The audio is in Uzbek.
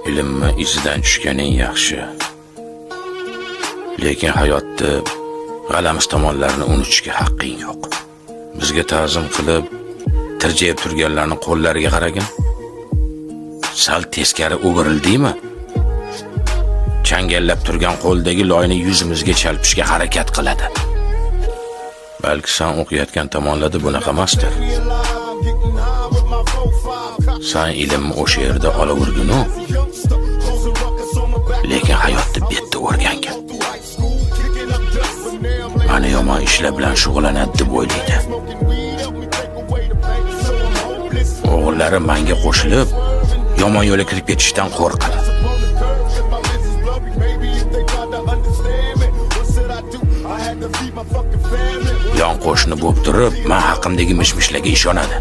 Ilmni izidan tushganing yaxshi. Lekin hayotda g'alamis tomonlarini unutishga haqqing yo'q. Bizga ta'zim qilib, tirjayib turganlarning qo'llariga qaragin. Sal teskari o'girildimi? Changallab turgan qo'ldagi loyni yuzimizga chalpishga harakat qiladi. Balki sen o'qiyotgan tomonlarda bunaqa emasdir. Sen ilmni o'sha yerda olaverginu. Lekin hayotda betda o'rgangan. Mana yomon ishlar bilan shug'ullanadi deb o'ylaydi. O'g'illari menga qo'shilib, yomon yo'lga kirib ketishdan qo'rqadi. Yon qo'shni bo'lib turib, men haqimdagi mishmishlarga ishonadi.